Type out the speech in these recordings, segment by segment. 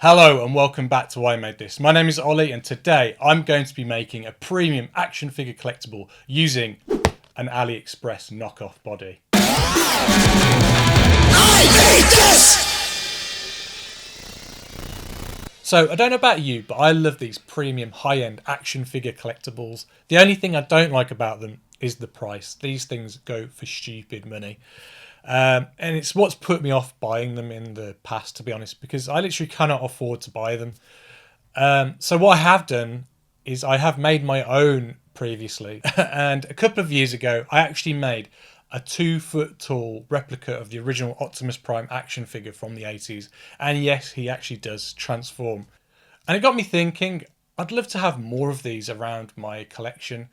Hello and welcome back to I Made This. My name is Ollie and today I'm going to be making a premium action figure collectible using an Aliexpress knockoff body. I made this! So I don't know about you, but I love these premium high-end action figure collectibles. The only thing I don't like about them is the price. These things go for stupid money. And it's what's put me off buying them in the past, to be honest, because I literally cannot afford to buy them. So what I have done is I have made my own previously. And a couple of years ago, I actually made a 2-foot tall replica of the original Optimus Prime action figure from the 80s. And yes, he actually does transform. And it got me thinking, I'd love to have more of these around my collection.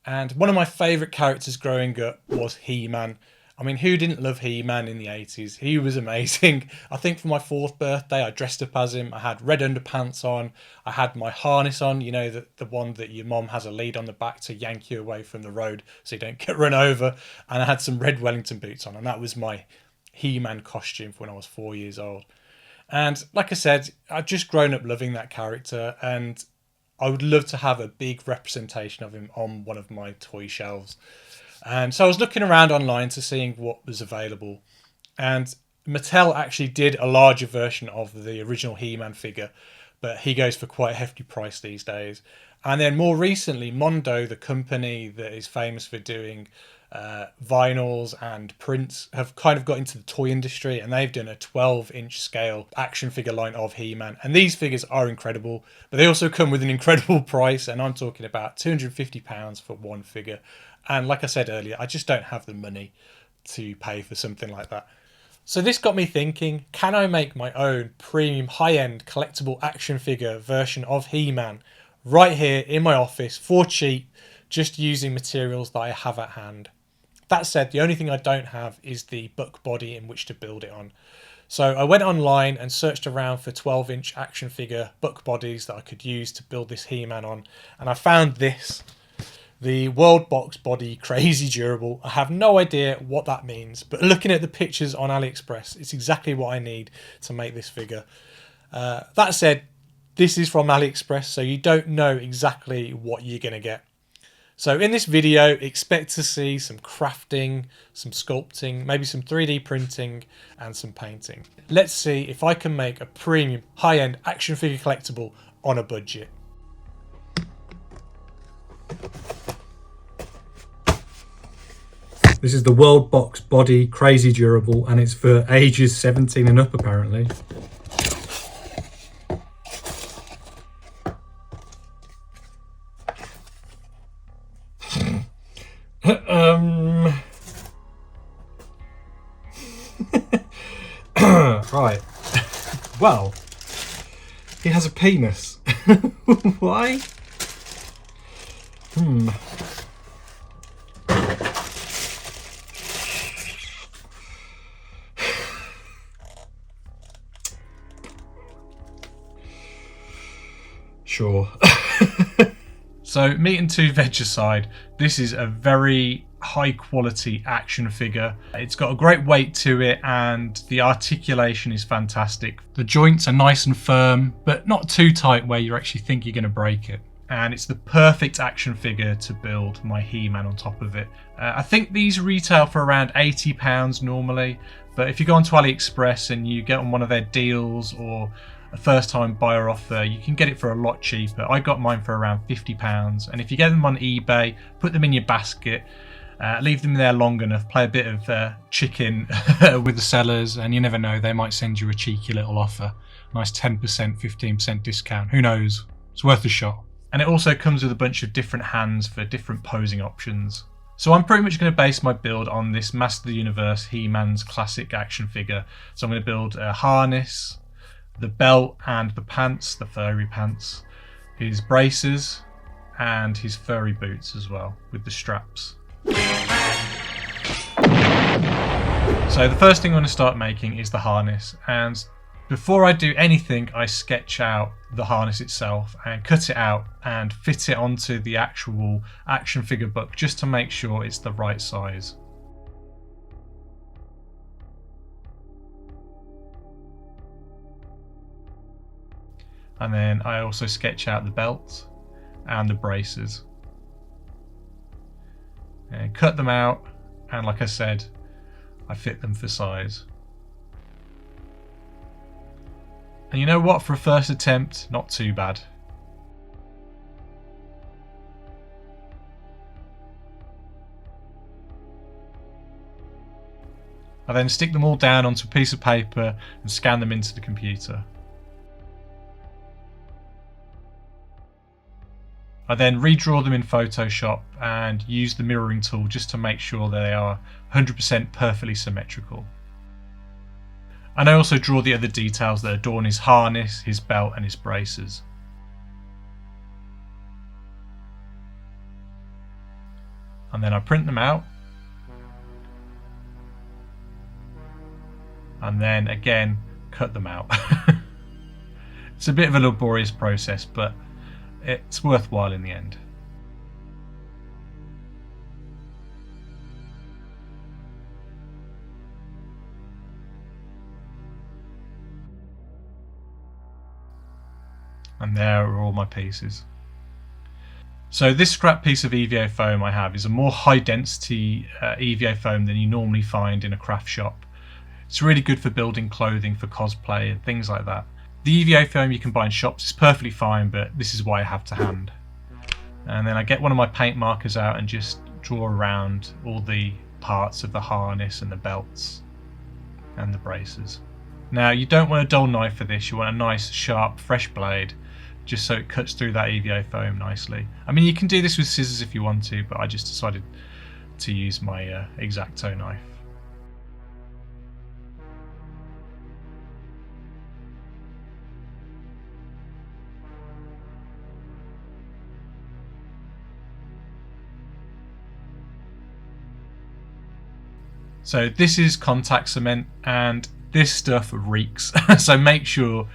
And one of my favourite characters growing up was He-Man. I mean, who didn't love He-Man in the 80s? He was amazing. I think for my 4th birthday, I dressed up as him. I had red underpants on. I had my harness on, you know, the one that your mom has a lead on the back to yank you away from the road so you don't get run over. And I had some red Wellington boots on. And that was my He-Man costume for when I was 4 years old. And like I said, I've just grown up loving that character. And I would love to have a big representation of him on one of my toy shelves. So I was looking around online to seeing what was available, and Mattel actually did a larger version of the original He-Man figure, but he goes for quite a hefty price these days. And then more recently, Mondo, the company that is famous for doing vinyls and prints, have kind of got into the toy industry, and they've done a 12-inch scale action figure line of He-Man. And these figures are incredible, but they also come with an incredible price, and I'm talking about £250 for one figure. And like I said earlier, I just don't have the money to pay for something like that. So this got me thinking, can I make my own premium high-end collectible action figure version of He-Man right here in my office for cheap, just using materials that I have at hand? That said, the only thing I don't have is the buck body in which to build it on. So I went online and searched around for 12-inch action figure buck bodies that I could use to build this He-Man on. And I found this. The World Box Body Crazy Durable. I have no idea what that means, but looking at the pictures on AliExpress, it's exactly what I need to make this figure. That said, this is from AliExpress, so you don't know exactly what you're going to get. So in this video, expect to see some crafting, some sculpting, maybe some 3D printing and some painting. Let's see if I can make a premium high-end action figure collectible on a budget. This is the World Box Body Crazy Durable, and it's for ages 17 and up apparently. Right. Well, he has a penis. Why? Sure. So, meat and two veg aside, this is a very high quality action figure. It's got a great weight to it and the articulation is fantastic. The joints are nice and firm, but not too tight where you actually think you're going to break it. And it's the perfect action figure to build my He-Man on top of it. I think these retail for around £80 normally, but if you go onto AliExpress and you get on one of their deals or a first time buyer offer, you can get it for a lot cheaper. I got mine for around £50, and if you get them on eBay, put them in your basket, leave them there long enough, play a bit of chicken with the sellers, and you never know, they might send you a cheeky little offer. Nice 10%, 15% discount, who knows? It's worth a shot. And it also comes with a bunch of different hands for different posing options. So I'm pretty much going to base my build on this Master of the Universe He-Man's classic action figure. So I'm going to build a harness, the belt and the pants, the furry pants, his braces and his furry boots as well with the straps. So the first thing I'm going to start making is the harness, and before I do anything I sketch out the harness itself and cut it out and fit it onto the actual action figure buck just to make sure it's the right size. And then I also sketch out the belt and the braces. And cut them out, and like I said, I fit them for size. And you know what, for a first attempt, not too bad. I then stick them all down onto a piece of paper and scan them into the computer. I then redraw them in Photoshop and use the mirroring tool just to make sure they are 100% perfectly symmetrical. And I also draw the other details that adorn his harness, his belt and his braces. And then I print them out. And then again cut them out. It's a bit of a laborious process, but it's worthwhile in the end. And there are all my pieces. So this scrap piece of EVA foam I have is a more high density EVA foam than you normally find in a craft shop. It's really good for building clothing for cosplay and things like that. The EVA foam you can buy in shops is perfectly fine, but this is why I have to hand. And then I get one of my paint markers out and just draw around all the parts of the harness and the belts and the braces. Now you don't want a dull knife for this, you want a nice sharp fresh blade just so it cuts through that EVA foam nicely. I mean, you can do this with scissors if you want to, but I just decided to use my X-Acto knife. So this is contact cement and this stuff reeks. So make sure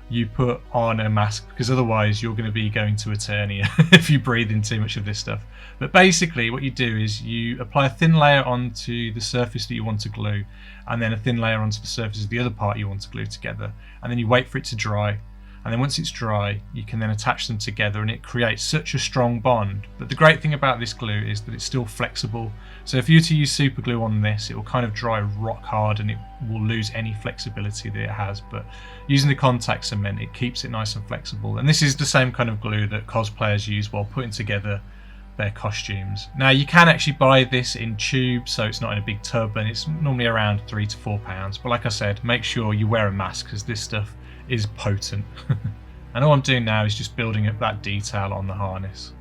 you put on a mask, because otherwise you're going to be going to Eternia if you breathe in too much of this stuff. But basically what you do is you apply a thin layer onto the surface that you want to glue, and then a thin layer onto the surface of the other part you want to glue together, and then you wait for it to dry. And then once it's dry, you can then attach them together and it creates such a strong bond. But the great thing about this glue is that it's still flexible. So if you were to use super glue on this, it will kind of dry rock hard and it will lose any flexibility that it has. But using the contact cement, it keeps it nice and flexible. And this is the same kind of glue that cosplayers use while putting together their costumes. Now you can actually buy this in tubes, so it's not in a big tub, and it's normally around £3 to £4. But like I said, make sure you wear a mask because this stuff is potent. And all I'm doing now is just building up that detail on the harness.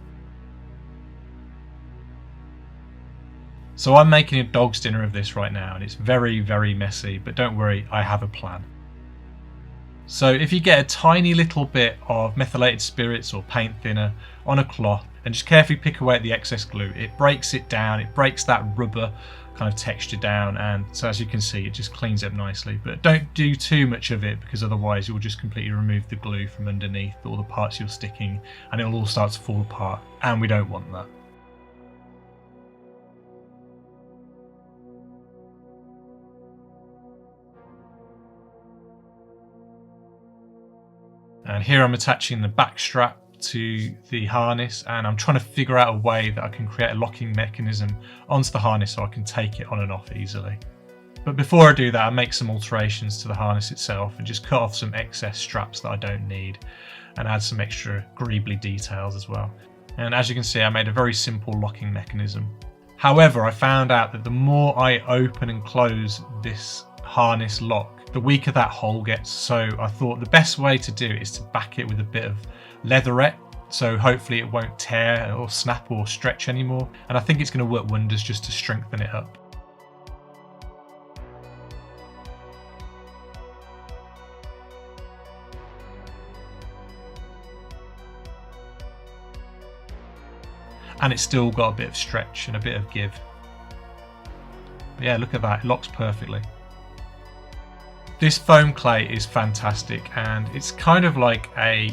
So I'm making a dog's dinner of this right now, and it's very, very messy, but don't worry, I have a plan. So if you get a tiny little bit of methylated spirits or paint thinner on a cloth and just carefully pick away at the excess glue, it breaks it down, it breaks that rubber kind of texture down, and so as you can see it just cleans up nicely. But don't do too much of it, because otherwise you'll just completely remove the glue from underneath all the parts you're sticking and it'll all start to fall apart, and we don't want that. And here I'm attaching the back strap to the harness, and I'm trying to figure out a way that I can create a locking mechanism onto the harness so I can take it on and off easily. But before I do that, I make some alterations to the harness itself and just cut off some excess straps that I don't need and add some extra greebly details as well. And as you can see, I made a very simple locking mechanism. However, I found out that the more I open and close this harness lock, the weaker that hole gets. So I thought the best way to do it is to back it with a bit of leatherette, so hopefully it won't tear or snap or stretch anymore, and I think it's going to work wonders just to strengthen it up. And it's still got a bit of stretch and a bit of give. But yeah, look at that, it locks perfectly. This foam clay is fantastic, and it's kind of like a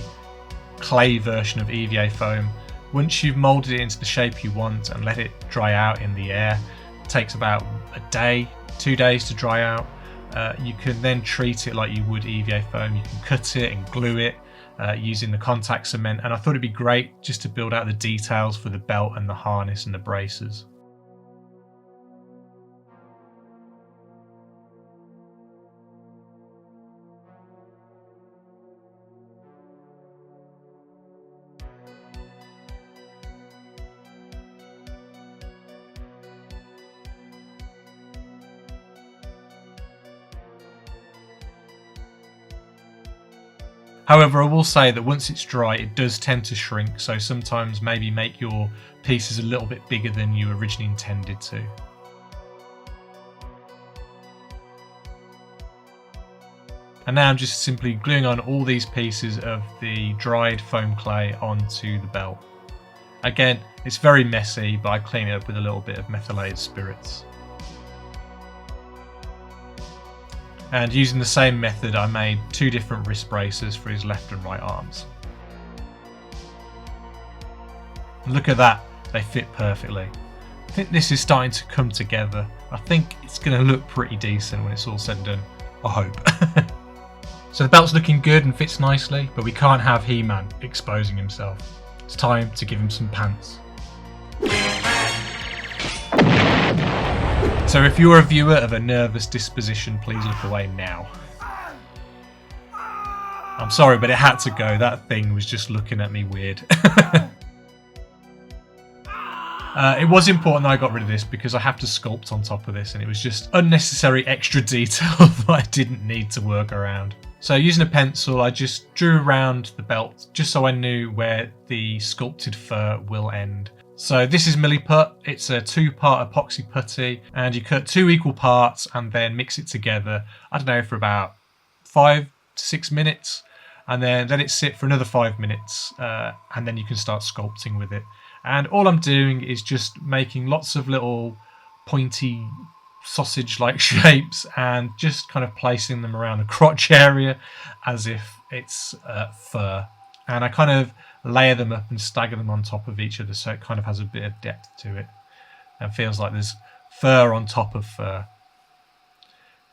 clay version of EVA foam. Once you've molded it into the shape you want and let it dry out in the air, it takes about a day, 2 days to dry out. You can then treat it like you would EVA foam. You can cut it and glue it using the contact cement, and I thought it'd be great just to build out the details for the belt and the harness and the braces. However, I will say that once it's dry, it does tend to shrink, so sometimes maybe make your pieces a little bit bigger than you originally intended to. And now I'm just simply gluing on all these pieces of the dried foam clay onto the belt. Again, it's very messy, but I clean it up with a little bit of methylated spirits. And using the same method, I made 2 different wrist braces for his left and right arms. And look at that, they fit perfectly. I think this is starting to come together. I think it's going to look pretty decent when it's all said and done, I hope. So the belt's looking good and fits nicely, but we can't have He-Man exposing himself. It's time to give him some pants. So if you're a viewer of a nervous disposition, please look away now. I'm sorry, but it had to go. That thing was just looking at me weird. It was important that I got rid of this because I have to sculpt on top of this, and it was just unnecessary extra detail that I didn't need to work around. So using a pencil, I just drew around the belt just so I knew where the sculpted fur will end. So this is Milliput. It's a 2-part epoxy putty, and you cut 2 equal parts and then mix it together, I don't know, for about 5 to 6 minutes, and then let it sit for another 5 minutes, and then you can start sculpting with it. And all I'm doing is just making lots of little pointy sausage-like shapes and just kind of placing them around the crotch area as if it's fur. And I kind of layer them up and stagger them on top of each other so it kind of has a bit of depth to it and feels like there's fur on top of fur.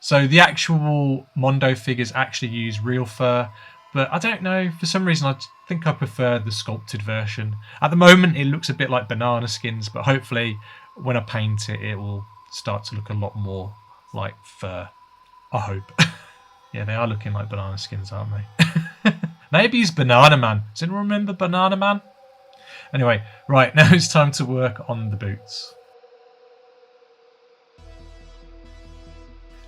So the actual Mondo figures actually use real fur, but I don't know, for some reason I think I prefer the sculpted version. At the moment it looks a bit like banana skins, but hopefully when I paint it, it will start to look a lot more like fur. I hope. Yeah, they are looking like banana skins, aren't they? Maybe he's Banana Man. Does anyone remember Banana Man? Anyway, right, now it's time to work on the boots.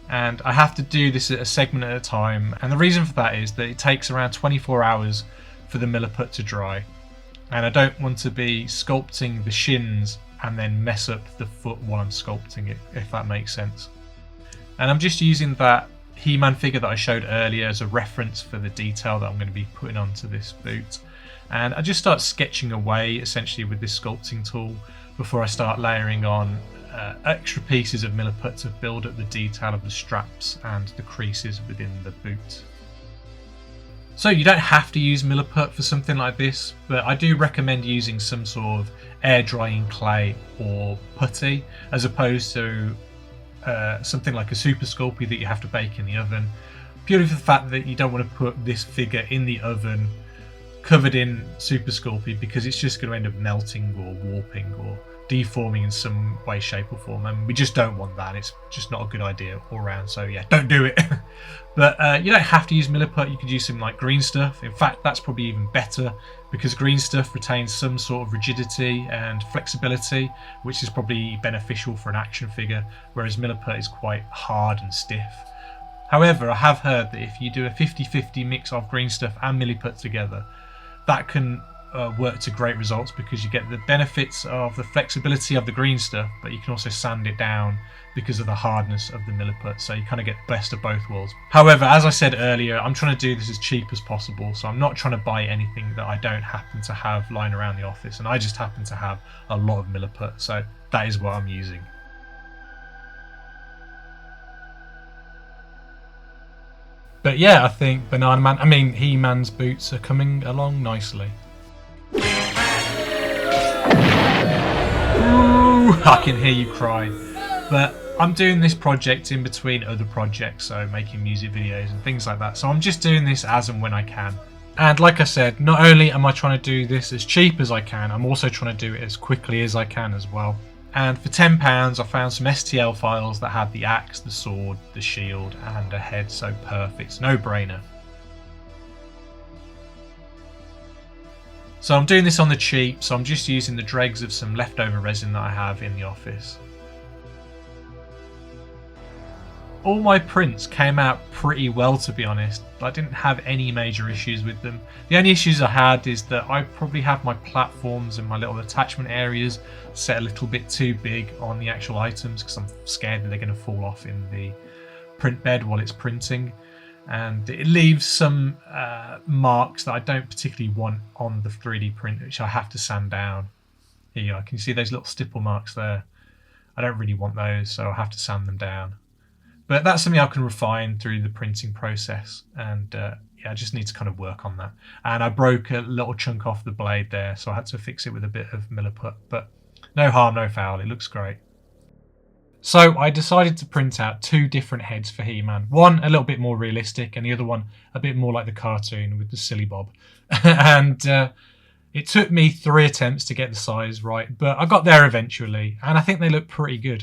And I have to do this at a segment at a time, and the reason for that is that it takes around 24 hours for the Milliput to dry, and I don't want to be sculpting the shins and then mess up the foot while I'm sculpting it, if that makes sense. And I'm just using that He-Man figure that I showed earlier as a reference for the detail that I'm going to be putting onto this boot, and I just start sketching away essentially with this sculpting tool before I start layering on extra pieces of Milliput to build up the detail of the straps and the creases within the boot. So you don't have to use Milliput for something like this, but I do recommend using some sort of air drying clay or putty as opposed to something like a Super Sculpey that you have to bake in the oven, purely for the fact that you don't want to put this figure in the oven covered in Super Sculpey because it's just going to end up melting or warping or deforming in some way, shape or form, and we just don't want that. It's just not a good idea all around, so yeah, don't do it. But you don't have to use Milliput. You could use something like green stuff. In fact, that's probably even better because green stuff retains some sort of rigidity and flexibility, which is probably beneficial for an action figure, whereas Milliput is quite hard and stiff. However, I have heard that if you do a 50-50 mix of green stuff and Milliput together, that can work to great results because you get the benefits of the flexibility of the green stuff, but you can also sand it down because of the hardness of the Milliput, so you kind of get the best of both worlds. However, as I said earlier, I'm trying to do this as cheap as possible, so I'm not trying to buy anything that I don't happen to have lying around the office, and I just happen to have a lot of Milliput, so that is what I'm using. But yeah, I think He-Man's boots are coming along nicely. Ooh, I can hear you cry. But I'm doing this project in between other projects, so making music videos and things like that. So I'm just doing this as and when I can. And like I said, not only am I trying to do this as cheap as I can, I'm also trying to do it as quickly as I can as well. And for £10 I found some STL files that had the axe, the sword, the shield and a head, so perfect, no brainer. So I'm doing this on the cheap, so I'm just using the dregs of some leftover resin that I have in the office. All my prints came out pretty well, to be honest. I didn't have any major issues with them. The only issues I had is that I probably have my platforms and my little attachment areas set a little bit too big on the actual items because I'm scared that they're going to fall off in the print bed while it's printing. And it leaves some marks that I don't particularly want on the 3D print, which I have to sand down. Here you are, can you see those little stipple marks there? I don't really want those, so I have to sand them down. But that's something I can refine through the printing process, and yeah, I just need to kind of work on that. And I broke a little chunk off the blade there, so I had to fix it with a bit of Milliput, but no harm, no foul, it looks great. So I decided to print out two different heads for He-Man. One a little bit more realistic, and the other one a bit more like the cartoon with the silly bob. And it took me 3 attempts to get the size right, but I got there eventually, and I think they look pretty good.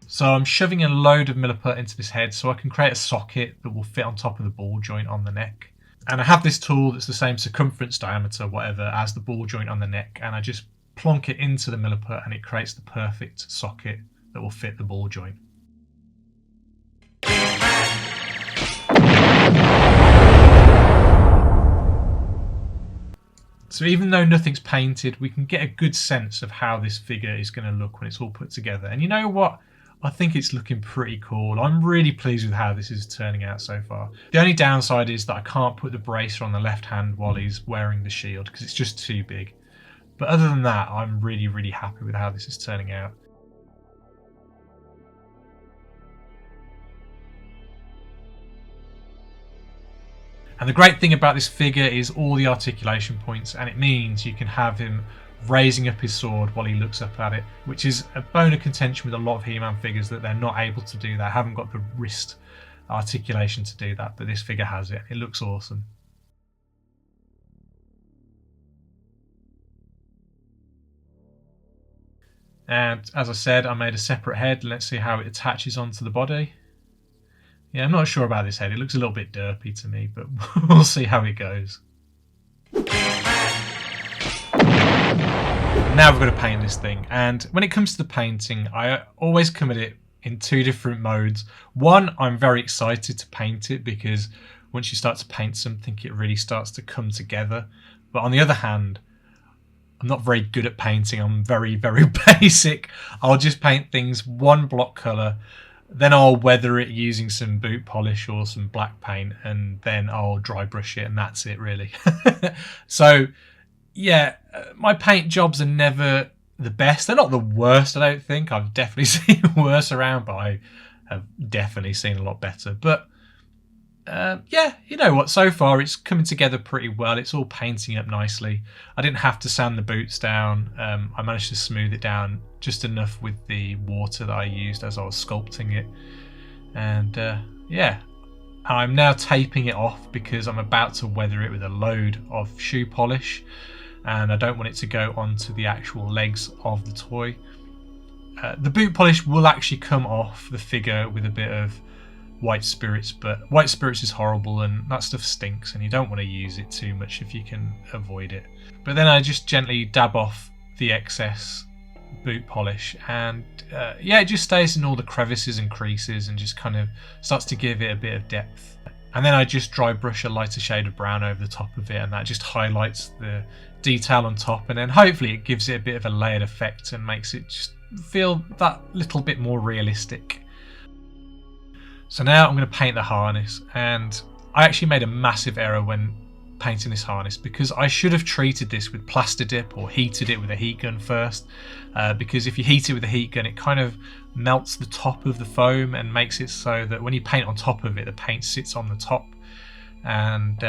So I'm shoving a load of Milliput into this head so I can create a socket that will fit on top of the ball joint on the neck. And I have this tool that's the same circumference, diameter, whatever, as the ball joint on the neck, and I just plonk it into the Milliput and it creates the perfect socket that will fit the ball joint. So even though nothing's painted, we can get a good sense of how this figure is going to look when it's all put together. And you know what? I think it's looking pretty cool. I'm really pleased with how this is turning out so far. The only downside is that I can't put the bracer on the left hand while he's wearing the shield because it's just too big. But other than that, I'm really, really happy with how this is turning out. And the great thing about this figure is all the articulation points, and it means you can have him raising up his sword while he looks up at it, which is a bone of contention with a lot of He-Man figures, that they're not able to do that, haven't got the wrist articulation to do that, but this figure has it. It looks awesome. And as I said, I made a separate head. Let's see how it attaches onto the body. Yeah, I'm not sure about this head. It looks a little bit derpy to me, but we'll see how it goes. Now we're going to paint this thing, and when it comes to the painting, I always come at it in 2 different modes. One, I'm very excited to paint it because once you start to paint something, it really starts to come together. But on the other hand, I'm not very good at painting. I'm very, very basic. I'll just paint things one block colour, then I'll weather it using some boot polish or some black paint, and then I'll dry brush it, and that's it really. So yeah, my paint jobs are never the best. They're not the worst, I don't think. I've definitely seen worse around, but I have definitely seen a lot better. But yeah, you know what, so far it's coming together pretty well. It's all painting up nicely. I didn't have to sand the boots down. I managed to smooth it down just enough with the water that I used as I was sculpting it. And yeah, I'm now taping it off because I'm about to weather it with a load of shoe polish, and I don't want it to go onto the actual legs of the toy. The boot polish will actually come off the figure with a bit of white spirits, but white spirits is horrible and that stuff stinks, and you don't want to use it too much if you can avoid it. But then I just gently dab off the excess boot polish, and yeah, it just stays in all the crevices and creases and just kind of starts to give it a bit of depth. And then I just dry brush a lighter shade of brown over the top of it, and that just highlights the detail on top, and then hopefully it gives it a bit of a layered effect and makes it just feel that little bit more realistic. So now I'm going to paint the harness, and I actually made a massive error when painting this harness because I should have treated this with plaster dip or heated it with a heat gun first, because if you heat it with a heat gun it kind of melts the top of the foam and makes it so that when you paint on top of it, the paint sits on the top, and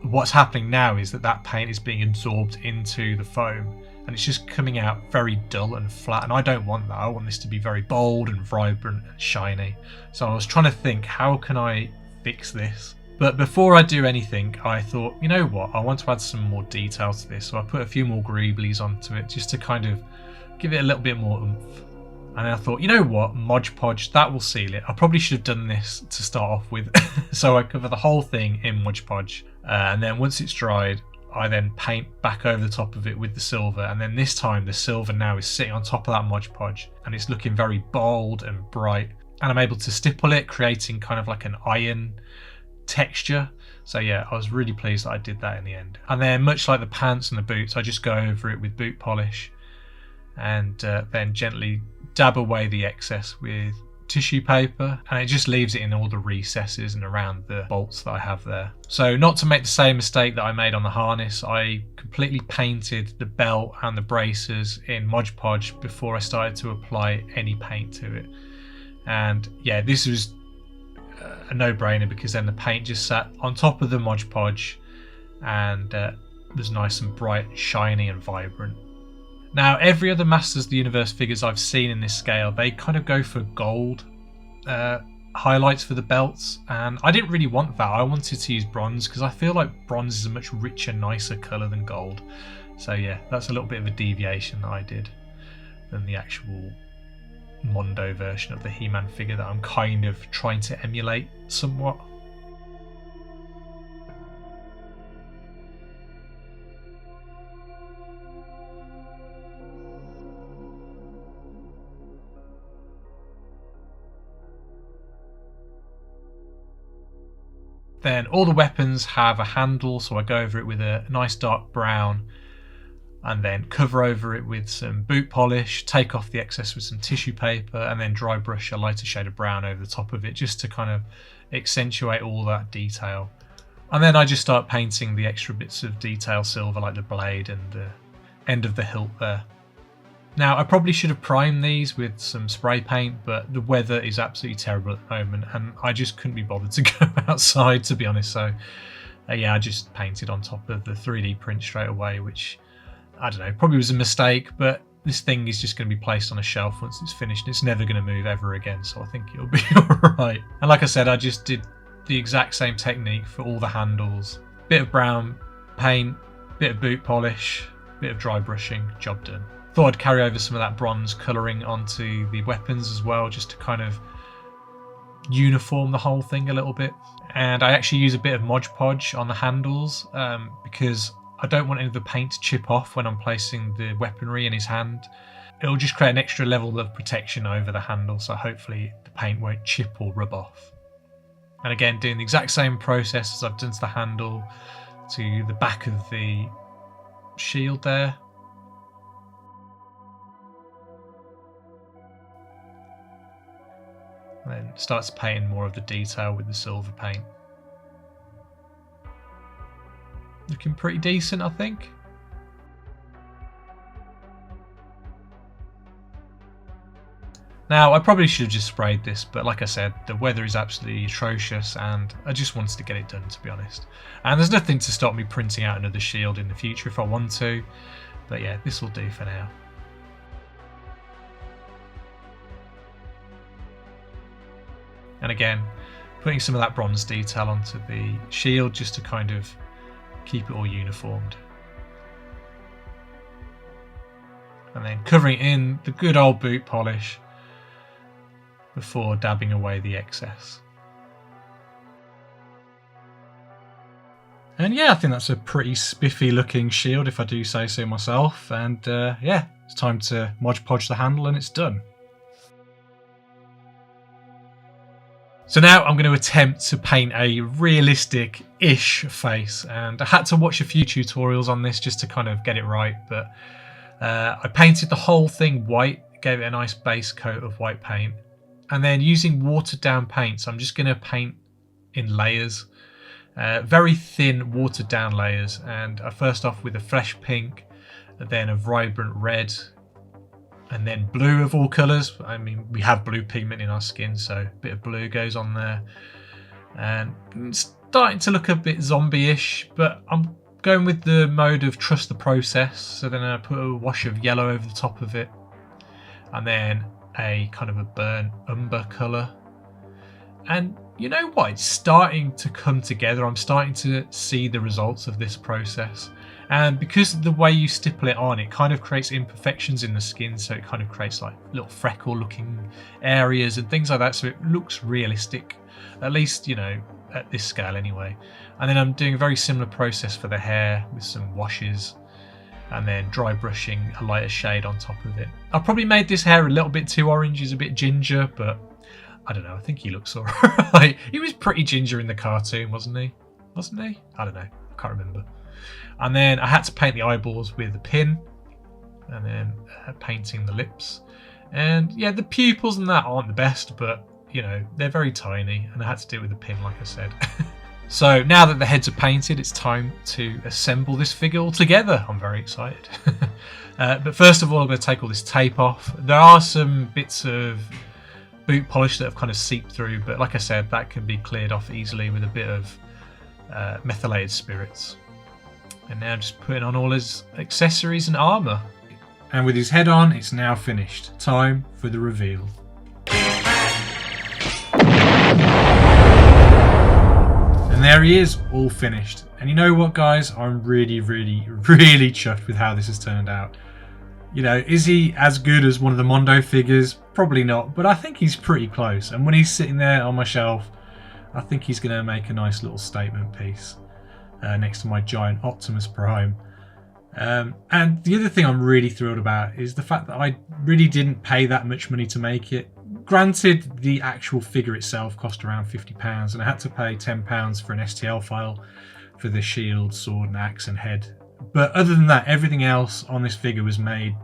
what's happening now is that paint is being absorbed into the foam, and it's just coming out very dull and flat, and I don't want that. I want this to be very bold and vibrant and shiny. So I was trying to think, how can I fix this? But before I do anything, I thought, you know what, I want to add some more detail to this. So I put a few more greeblies onto it just to kind of give it a little bit more oomph. And then I thought, you know what, Mod Podge, that will seal it. I probably should have done this to start off with. So I cover the whole thing in Mod Podge. And then once it's dried, I then paint back over the top of it with the silver. And then this time the silver now is sitting on top of that Mod Podge. And it's looking very bold and bright. And I'm able to stipple it, creating kind of like an iron texture. So yeah, I was really pleased that I did that in the end. And then much like the pants and the boots, I just go over it with boot polish and then gently dab away the excess with tissue paper, and it just leaves it in all the recesses and around the bolts that I have there. So not to make the same mistake that I made on the harness, I completely painted the belt and the braces in Mod Podge before I started to apply any paint to it. And yeah, this was a no-brainer, because then the paint just sat on top of the Mod Podge and was nice and bright, shiny and vibrant. Now, every other Masters of the Universe figures I've seen in this scale, they kind of go for gold highlights for the belts, and I didn't really want that. I wanted to use bronze because I feel like bronze is a much richer, nicer colour than gold. So yeah, that's a little bit of a deviation that I did than the actual Mondo version of the He-Man figure that I'm kind of trying to emulate somewhat. Then all the weapons have a handle, so I go over it with a nice dark brown and then cover over it with some boot polish, take off the excess with some tissue paper, and then dry brush a lighter shade of brown over the top of it just to kind of accentuate all that detail. And then I just start painting the extra bits of detail silver, like the blade and the end of the hilt there. Now, I probably should have primed these with some spray paint, but the weather is absolutely terrible at the moment and I just couldn't be bothered to go outside, to be honest. So yeah, I just painted on top of the 3D print straight away, which, I don't know, probably was a mistake, but this thing is just going to be placed on a shelf once it's finished. It's never going to move ever again, so I think it'll be alright. And like I said, I just did the exact same technique for all the handles. Bit of brown paint, bit of boot polish, bit of dry brushing, job done. Thought I'd carry over some of that bronze colouring onto the weapons as well, just to kind of uniform the whole thing a little bit. And I actually use a bit of Mod Podge on the handles because I don't want any of the paint to chip off when I'm placing the weaponry in his hand. It'll just create an extra level of protection over the handle, so hopefully the paint won't chip or rub off. And again, doing the exact same process as I've done to the handle, to the back of the shield there. And then starts painting more of the detail with the silver paint. Looking pretty decent, I think. Now, I probably should have just sprayed this, but like I said, the weather is absolutely atrocious and I just wanted to get it done, to be honest. And there's nothing to stop me printing out another shield in the future if I want to. But yeah, this will do for now. And again, putting some of that bronze detail onto the shield just to kind of keep it all uniformed. And then covering it in the good old boot polish before dabbing away the excess. And yeah, I think that's a pretty spiffy looking shield, if I do say so myself. And yeah, it's time to Mod Podge the handle and it's done. So now I'm going to attempt to paint a realistic-ish face, and I had to watch a few tutorials on this just to kind of get it right, but I painted the whole thing white, gave it a nice base coat of white paint, and then using watered down paints, I'm just going to paint in layers, very thin watered down layers, and I first off with a fresh pink, then a vibrant red, and then blue of all colours. I mean, we have blue pigment in our skin, so a bit of blue goes on there. And it's starting to look a bit zombie-ish, but I'm going with the mode of trust the process. So then I put a wash of yellow over the top of it, and then a kind of a burnt umber colour. And you know what? It's starting to come together. I'm starting to see the results of this process. And because of the way you stipple it on, it kind of creates imperfections in the skin. So it kind of creates like little freckle looking areas and things like that. So it looks realistic, at least, you know, at this scale anyway. And then I'm doing a very similar process for the hair with some washes and then dry brushing a lighter shade on top of it. I probably made this hair a little bit too orange. He's a bit ginger, but I don't know. I think he looks alright. He was pretty ginger in the cartoon, wasn't he? Wasn't he? I don't know. I can't remember. And then I had to paint the eyeballs with a pin, and then painting the lips. And yeah, the pupils and that aren't the best, but you know, they're very tiny, and I had to do it with a pin, like I said. So now that the heads are painted, it's time to assemble this figure all together. I'm very excited. But first of all, I'm going to take all this tape off. There are some bits of boot polish that have kind of seeped through, but like I said, that can be cleared off easily with a bit of methylated spirits. And now just putting on all his accessories and armour. And with his head on, it's now finished. Time for the reveal. And there he is, all finished. And you know what, guys? I'm really chuffed with how this has turned out. You know, is he as good as one of the Mondo figures? Probably not, but I think he's pretty close. And when he's sitting there on my shelf, I think he's going to make a nice little statement piece next to my giant Optimus Prime. And the other thing I'm really thrilled about is the fact that I really didn't pay that much money to make it. Granted, the actual figure itself cost around £50, and I had to pay £10 for an STL file for the shield, sword, and axe and head. But other than that, everything else on this figure was made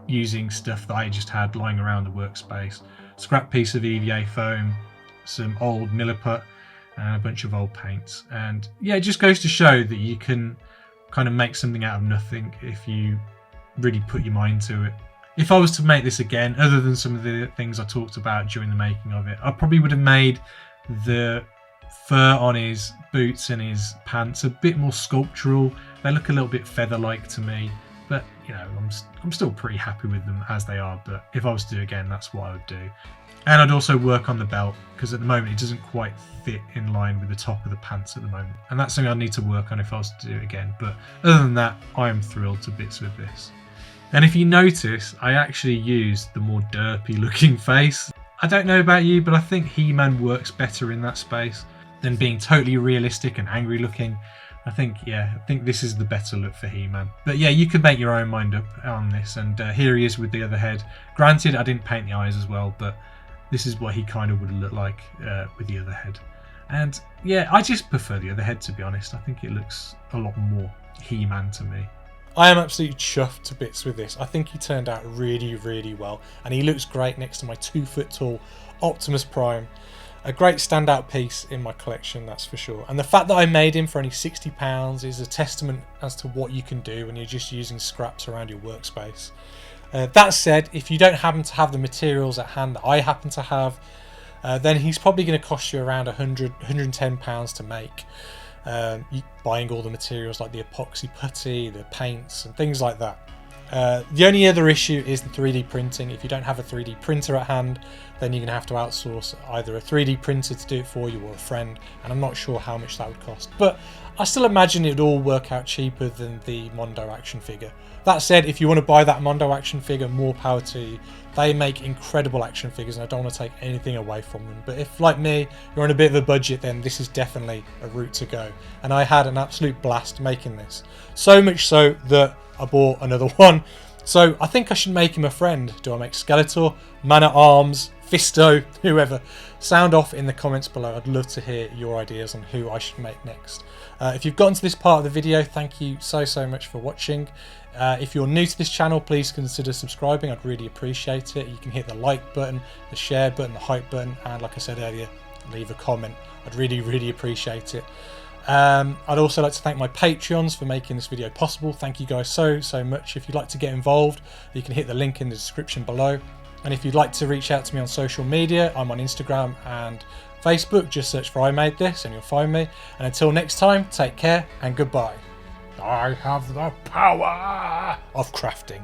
using stuff that I just had lying around the workspace. Scrap piece of EVA foam, some old Milliput, and a bunch of old paints. And yeah, it just goes to show that you can kind of make something out of nothing if you really put your mind to it. If I was to make this again, other than some of the things I talked about during the making of it, I probably would have made the fur on his boots and his pants a bit more sculptural. They look a little bit feather-like to me, but you know, I'm still pretty happy with them as they are. But if I was to do it again, that's what I would do. And I'd also work on the belt, because at the moment it doesn't quite fit in line with the top of the pants at the moment. And that's something I'd need to work on if I was to do it again. But other than that, I am thrilled to bits with this. And if you notice, I actually used the more derpy looking face. I don't know about you, but I think He-Man works better in that space than being totally realistic and angry looking. I think this is the better look for He-Man. But yeah, you could make your own mind up on this. And here he is with the other head. Granted, I didn't paint the eyes as well, but this is what he kind of would look like with the other head. And yeah, I just prefer the other head, to be honest. I think it looks a lot more He-Man to me. I am absolutely chuffed to bits with this. I think he turned out really well, and he looks great next to my 2 foot tall Optimus Prime. A great standout piece in my collection, that's for sure. And the fact that I made him for only £60 is a testament as to what you can do when you're just using scraps around your workspace. That said, if you don't happen to have the materials at hand that I happen to have, then he's probably going to cost you around £110 to make. Buying all the materials like the epoxy putty, the paints and things like that. The only other issue is the 3D printing. If you don't have a 3D printer at hand, then you're going to have to outsource either a 3D printer to do it for you or a friend, and I'm not sure how much that would cost. But I still imagine it would all work out cheaper than the Mondo action figure. That said, if you want to buy that Mondo action figure, more power to you. They make incredible action figures and I don't want to take anything away from them. But if, like me, you're on a bit of a budget, then this is definitely a route to go. And I had an absolute blast making this. So much so that I bought another one. So I think I should make him a friend. Do I make Skeletor, Man-at-Arms, Fisto, whoever? Sound off in the comments below. I'd love to hear your ideas on who I should make next. If you've gotten to this part of the video, thank you so much for watching. If you're new to this channel, please consider subscribing. I'd really appreciate it. You can hit the like button, the share button, the hype button, and like I said earlier, leave a comment. I'd really appreciate it. I'd also like to thank my Patreons for making this video possible. Thank you guys so much. If you'd like to get involved, you can hit the link in the description below. And if you'd like to reach out to me on social media, I'm on Instagram and Facebook. Just search for I Made This and you'll find me. And until next time, take care and goodbye. I have the power of crafting.